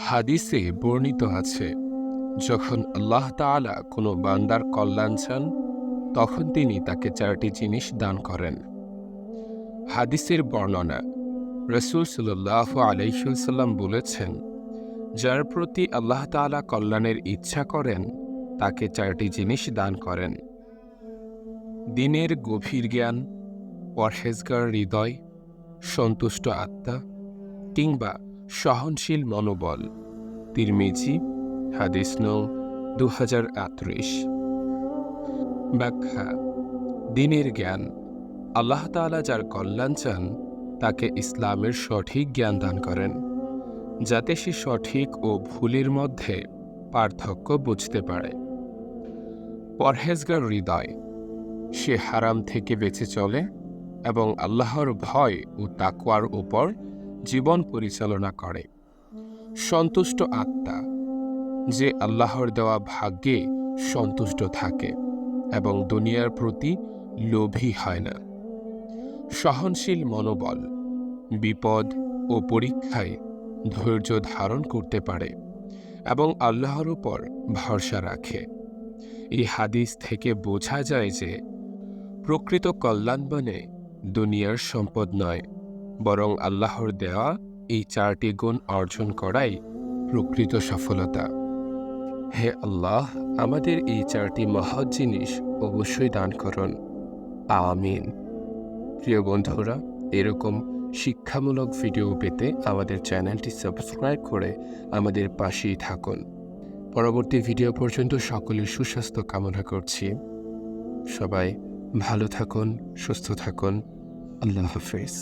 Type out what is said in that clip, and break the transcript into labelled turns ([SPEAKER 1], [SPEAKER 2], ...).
[SPEAKER 1] হাদিসে বর্ণিত আছে, যখন আল্লাহ তাআলা কোনো বান্দার কল্যাণ চান তখন তিনি তাকে 4টি জিনিস দান করেন। হাদিসের বর্ণনা, রাসূল সাল্লাল্লাহু আলাইহি ওয়াসাল্লাম বলেছেন, যার প্রতি আল্লাহ তাআলা কল্যাণের ইচ্ছা করেন তাকে 4টি জিনিস দান করেন: দিনের গভীর জ্ঞান, পরহেজগার হৃদয়, সন্তুষ্ট আত্মা কিংবা সহনশীল মনোবল। তিরমিজি, হাদিস নং 2038। ব্যাখ্যা: দিনের জ্ঞান। আল্লাহ তাআলা যার কল্যাণ চান তাকে ইসলামের সঠিক জ্ঞান দান করেন, যাতে সে সঠিক ও ভুলের মধ্যে পার্থক্য বুঝতে পারে। পরহেজগার হৃদয়। সে হারাম থেকে বেঁচে চলে এবং আল্লাহর ভয় ও তাকওয়ার উপর জীবন পরিচালনা করে। সন্তুষ্ট আত্মা। যে আল্লাহর দেওয়া ভাগ্যে সন্তুষ্ট থাকে এবং দুনিয়ার প্রতি লোভী হয় না। সহনশীল মনোবল। বিপদ ও পরীক্ষায় ধৈর্য ধারণ করতে পারে এবং আল্লাহর উপর ভরসা রাখে। এই হাদিস থেকে বোঝা যায় যে প্রকৃত কল্যাণ মানে দুনিয়ার সম্পদ নয়, বরং আল্লাহর দেওয়া এই 4টি গুণ অর্জন করাই প্রকৃত সফলতা। হে আল্লাহ, আমাদের এই 4টি মহৎ জিনিস অবশ্যই দান করুন। আমিন। প্রিয় বন্ধুরা, এরকম শিক্ষামূলক ভিডিও পেতে আমাদের চ্যানেলটি সাবস্ক্রাইব করে আমাদের পাশেই থাকুন। পরবর্তী ভিডিও পর্যন্ত সকলের সুস্বাস্থ্য কামনা করছি। সবাই ভালো থাকুন, সুস্থ থাকুন। আল্লাহ হাফেজ।